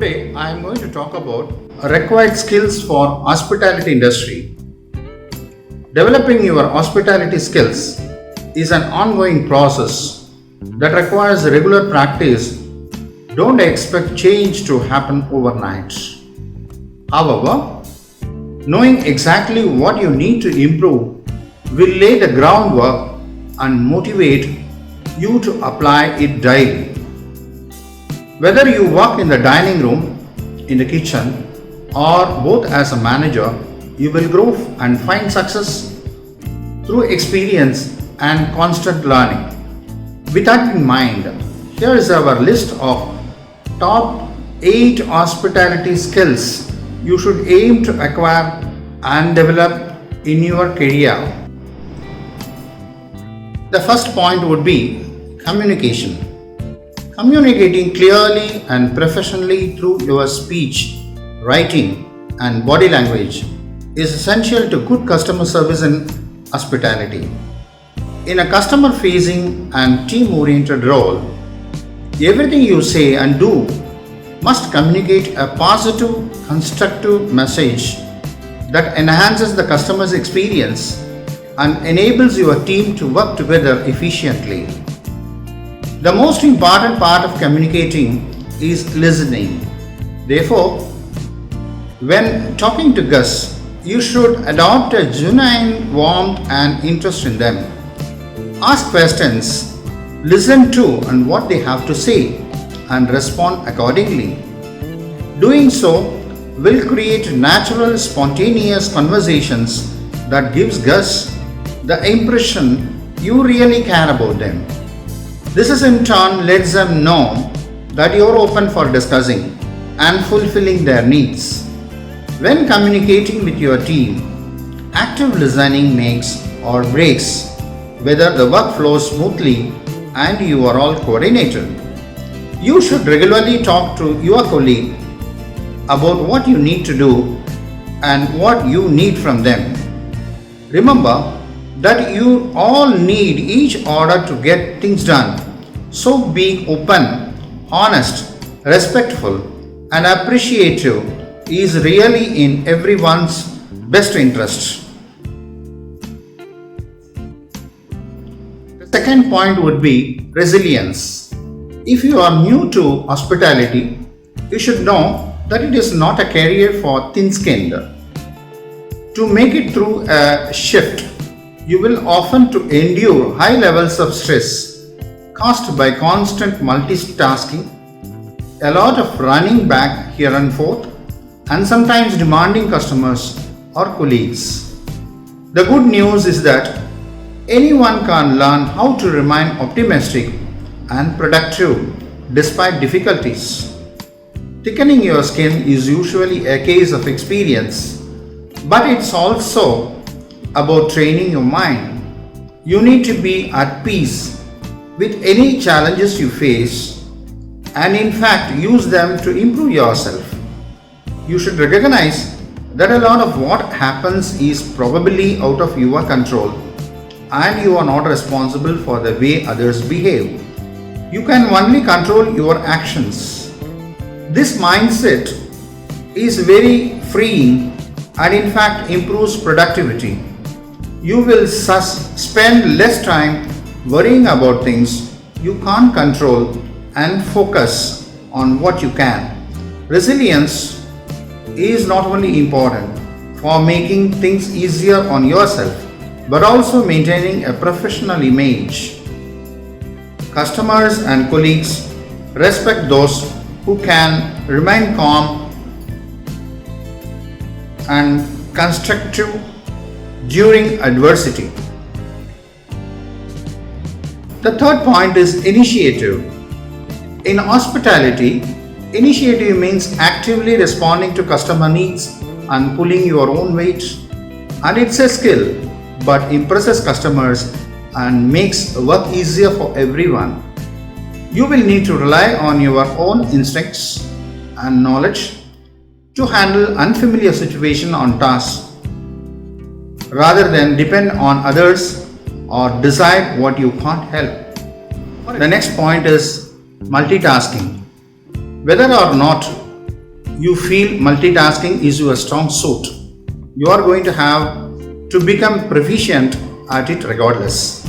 Today I am going to talk about required skills for hospitality industry. Developing your hospitality skills is an ongoing process that requires regular practice. Don't expect change to happen overnight. However, knowing exactly what you need to improve will lay the groundwork and motivate you to apply it daily. Whether you work in the dining room, in the kitchen, or both as a manager, you will grow and find success through experience and constant learning. With that in mind, here is our list of top 8 hospitality skills you should aim to acquire and develop in your career. The first point would be communication. Communicating clearly and professionally through your speech, writing, and body language is essential to good customer service in hospitality. In a customer facing and team oriented role, everything you say and do must communicate a positive, constructive message that enhances the customer's experience and enables your team to work together efficiently. The most important part of communicating is listening. Therefore, when talking to guests, you should adopt a genuine warmth and interest in them. Ask questions, listen to and what they have to say, and respond accordingly. Doing so will create natural, spontaneous conversations that gives guests the impression you really care about them. This is in turn lets them know that you are open for discussing and fulfilling their needs. When communicating with your team, active listening makes or breaks whether the work flows smoothly and you are all coordinated. You should regularly talk to your colleague about what you need to do and what you need from them. Remember that you all need each other to get things done. So being open, honest, respectful, and appreciative is really in everyone's best interest. The second point would be resilience. If you are new to hospitality, you should know that it is not a career for thin-skinned. To make it through a shift, you will often to endure high levels of stress caused by constant multitasking, a lot of running back here and forth, and sometimes demanding customers or colleagues. The good news is that anyone can learn how to remain optimistic and productive despite difficulties. Thickening your skin is usually a case of experience, but it's also about training your mind. You need to be at peace with any challenges you face and in fact use them to improve yourself. You should recognize that a lot of what happens is probably out of your control and you are not responsible for the way others behave. You can only control your actions. This mindset is very freeing and in fact improves productivity. You will spend less time worrying about things you can't control and focus on what you can. Resilience is not only important for making things easier on yourself, but also maintaining a professional image. Customers and colleagues respect those who can remain calm and constructive during adversity. The third point is initiative. In hospitality, initiative means actively responding to customer needs and pulling your own weight. And it's a skill, but impresses customers and makes work easier for everyone. You will need to rely on your own instincts and knowledge to handle unfamiliar situations on tasks rather than depend on others or decide what you can't help. The next point is multitasking. Whether or not you feel multitasking is your strong suit, you are going to have to become proficient at it regardless.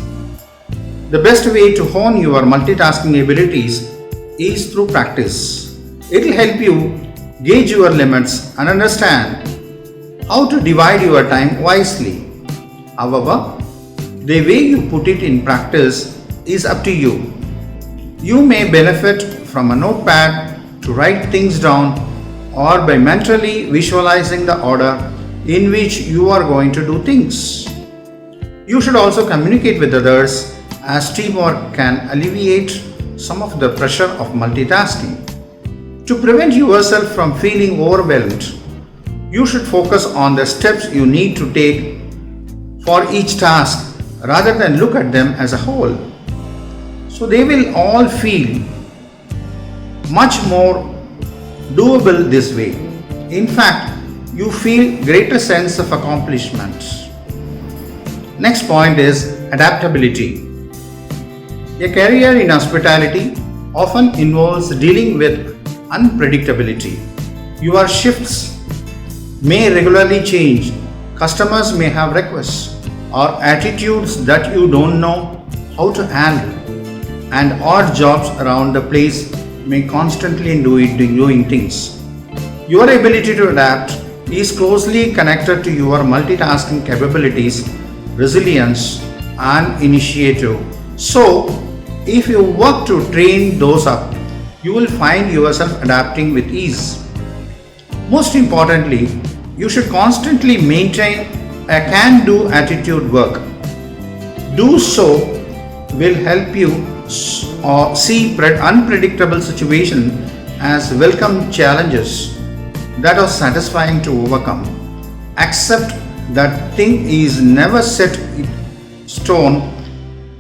The best way to hone your multitasking abilities is through practice. It will help you gauge your limits and understand how to divide your time wisely. However, the way you put it in practice is up to you. You may benefit from a notepad to write things down or by mentally visualizing the order in which you are going to do things. You should also communicate with others as teamwork can alleviate some of the pressure of multitasking. To prevent yourself from feeling overwhelmed, you should focus on the steps you need to take for each task rather than look at them as a whole. So they will all feel much more doable this way. In fact, you feel greater sense of accomplishment. Next point is adaptability. A career in hospitality often involves dealing with unpredictability. Your shifts may regularly change, customers may have requests or attitudes that you don't know how to handle, and odd jobs around the place may constantly doing things. Your ability to adapt is closely connected to your multitasking capabilities, resilience, and initiative. So, if you work to train those up, you will find yourself adapting with ease. Most importantly, you should constantly maintain a can-do attitude work. Do so will help you see unpredictable situations as welcome challenges that are satisfying to overcome. Accept that thing is never set in stone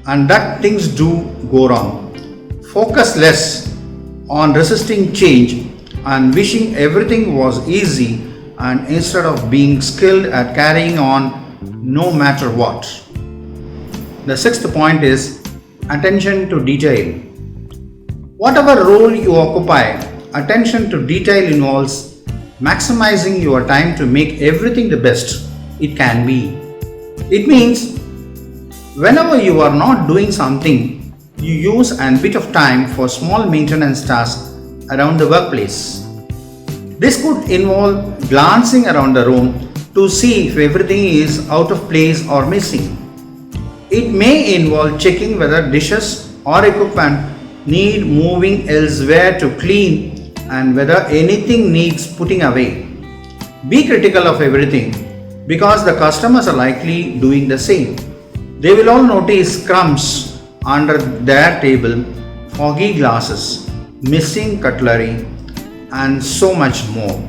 and that things do go wrong. Focus less on resisting change and wishing everything was easy, and instead of being skilled at carrying on no matter what. The sixth point is attention to detail. Whatever role you occupy, attention to detail involves maximizing your time to make everything the best it can be. It means whenever you are not doing something, you use a bit of time for small maintenance tasks around the workplace. This could involve glancing around the room to see if everything is out of place or missing. It may involve checking whether dishes or equipment need moving elsewhere to clean and whether anything needs putting away. Be critical of everything because the customers are likely doing the same. They will all notice crumbs under their table, foggy glasses, missing cutlery, and so much more.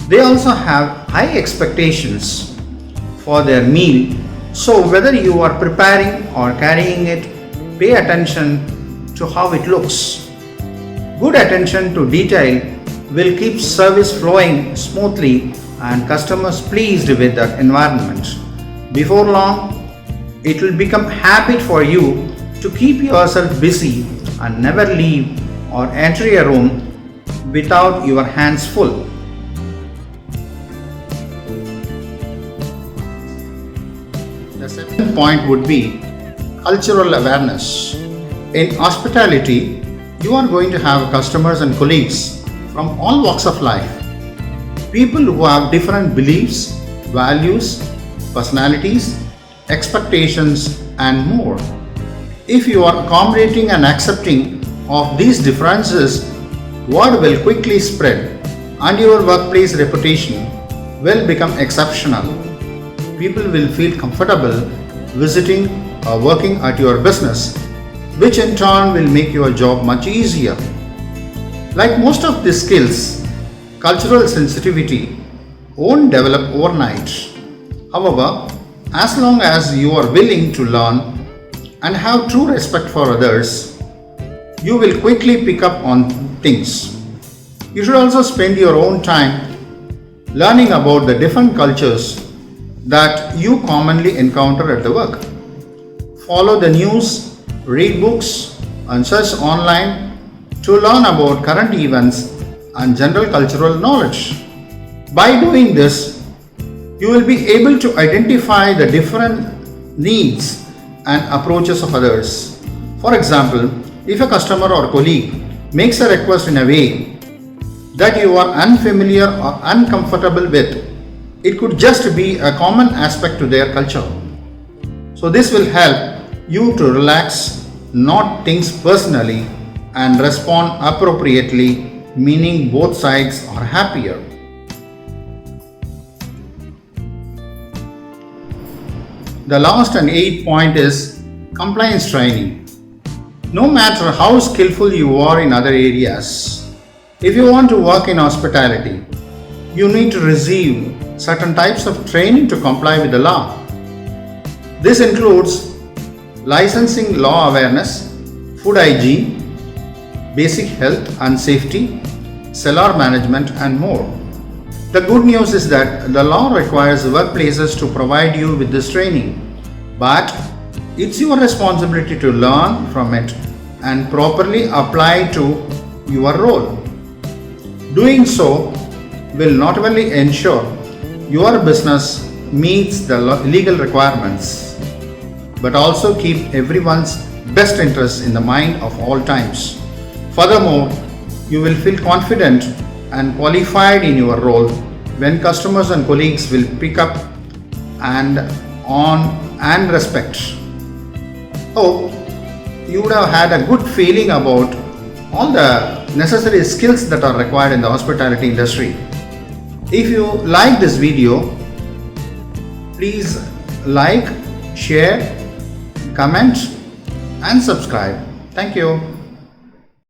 They also have high expectations for their meal, so whether you are preparing or carrying it, pay attention to how it looks. Good attention to detail will keep service flowing smoothly and customers pleased with the environment. Before long, it will become a habit for you to keep yourself busy and never leave or enter a room without your hands full. The seventh point would be cultural awareness. In hospitality, you are going to have customers and colleagues from all walks of life. People who have different beliefs, values, personalities, expectations, and more. If you are accommodating and accepting of these differences, word will quickly spread and your workplace reputation will become exceptional. People will feel comfortable visiting or working at your business, which in turn will make your job much easier. Like most of these skills, cultural sensitivity won't develop overnight. However, as long as you are willing to learn and have true respect for others, you will quickly pick up on things. You should also spend your own time learning about the different cultures that you commonly encounter at the work. Follow the news, read books, and search online to learn about current events and general cultural knowledge. By doing this, you will be able to identify the different needs and approaches of others. For example, if a customer or colleague makes a request in a way that you are unfamiliar or uncomfortable with, it could just be a common aspect to their culture. So, this will help you to relax, not things personally, and respond appropriately, meaning both sides are happier. The last and eighth point is compliance training. No matter how skillful you are in other areas, if you want to work in hospitality, you need to receive certain types of training to comply with the law. This includes licensing law awareness, food hygiene, basic health and safety, cellar management, and more. The good news is that the law requires workplaces to provide you with this training, but it's your responsibility to learn from it and properly apply to your role. Doing so will not only ensure your business meets the legal requirements, but also keep everyone's best interests in the mind of all times. Furthermore, you will feel confident and qualified in your role when customers and colleagues will pick up and on and respect. Hope you would have had a good feeling about all the necessary skills that are required in the hospitality industry. If you like this video, please like, share, comment and subscribe. Thank you.